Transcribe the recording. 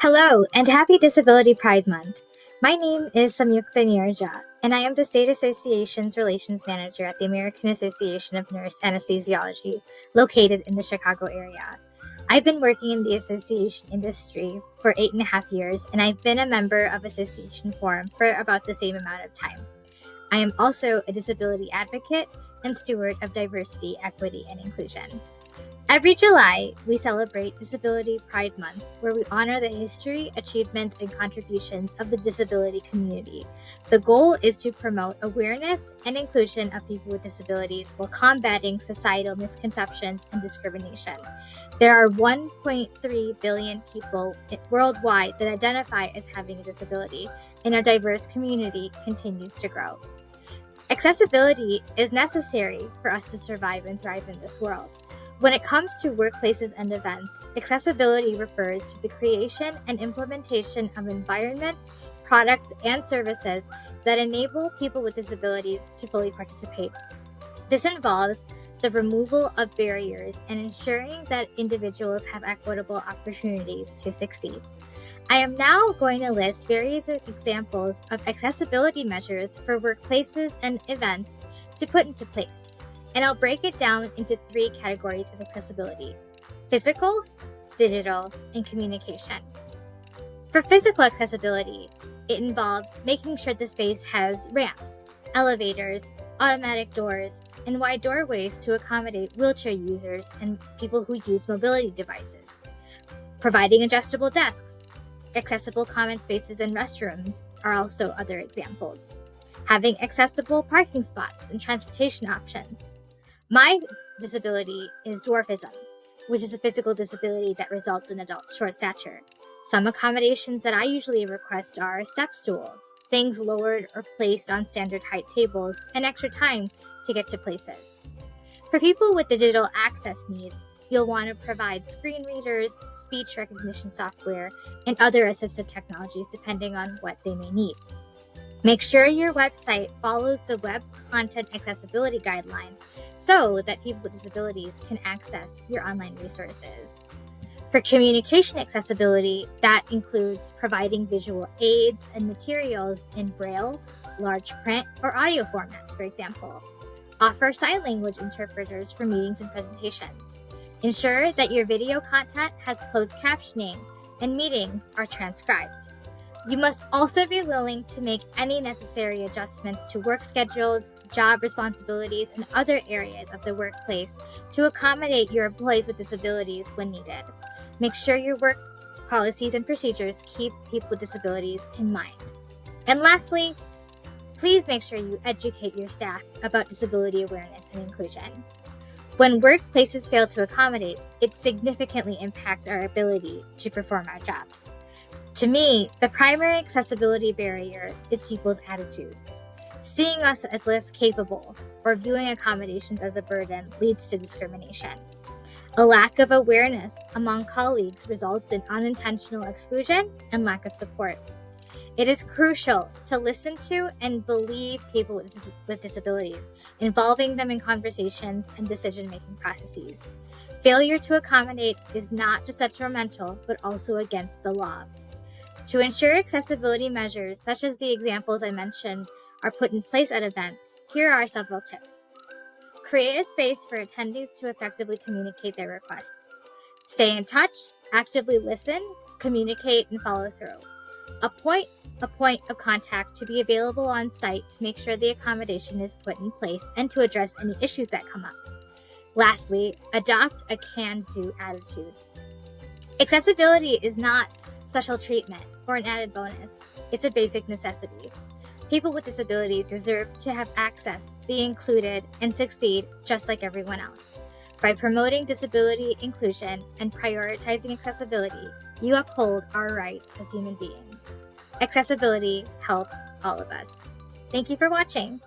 Hello, and happy Disability Pride Month. My name is Samyuktha Neeraja, and I am the State Association's Relations Manager at the American Association of Nurse Anesthesiology, located in the Chicago area. I've been working in the association industry for 8.5 years, and I've been a member of Association Forum for about the same amount of time. I am also a disability advocate and steward of diversity, equity, and inclusion. Every July, we celebrate Disability Pride Month, where we honor the history, achievements, and contributions of the disability community. The goal is to promote awareness and inclusion of people with disabilities while combating societal misconceptions and discrimination. There are 1.3 billion people worldwide that identify as having a disability, and our diverse community continues to grow. Accessibility is necessary for us to survive and thrive in this world. When it comes to workplaces and events, accessibility refers to the creation and implementation of environments, products, and services that enable people with disabilities to fully participate. This involves the removal of barriers and ensuring that individuals have equitable opportunities to succeed. I am now going to list various examples of accessibility measures for workplaces and events to put into place. And I'll break it down into 3 categories of accessibility: physical, digital, and communication. For physical accessibility, it involves making sure the space has ramps, elevators, automatic doors, and wide doorways to accommodate wheelchair users and people who use mobility devices. Providing adjustable desks, accessible common spaces and restrooms are also other examples. Having accessible parking spots and transportation options. My disability is dwarfism, which is a physical disability that results in adult short stature. Some accommodations that I usually request are step stools, things lowered or placed on standard height tables, and extra time to get to places. For people with digital access needs, you'll want to provide screen readers, speech recognition software, and other assistive technologies depending on what they may need. Make sure your website follows the Web Content Accessibility Guidelines so that people with disabilities can access your online resources. For communication accessibility, that includes providing visual aids and materials in Braille, large print, or audio formats, for example. Offer sign language interpreters for meetings and presentations. Ensure that your video content has closed captioning and meetings are transcribed. You must also be willing to make any necessary adjustments to work schedules, job responsibilities, and other areas of the workplace to accommodate your employees with disabilities when needed. Make sure your work policies and procedures keep people with disabilities in mind. And lastly, please make sure you educate your staff about disability awareness and inclusion. When workplaces fail to accommodate, it significantly impacts our ability to perform our jobs. To me, the primary accessibility barrier is people's attitudes. Seeing us as less capable or viewing accommodations as a burden leads to discrimination. A lack of awareness among colleagues results in unintentional exclusion and lack of support. It is crucial to listen to and believe people with disabilities, involving them in conversations and decision-making processes. Failure to accommodate is not just detrimental, but also against the law. To ensure accessibility measures, such as the examples I mentioned, are put in place at events, here are several tips. Create a space for attendees to effectively communicate their requests. Stay in touch, actively listen, communicate, and follow through. Appoint a point of contact to be available on site to make sure the accommodation is put in place and to address any issues that come up. Lastly, adopt a can-do attitude. Accessibility is not special treatment or an added bonus. It's a basic necessity. People with disabilities deserve to have access, be included, and succeed just like everyone else. By promoting disability inclusion and prioritizing accessibility, you uphold our rights as human beings. Accessibility helps all of us. Thank you for watching.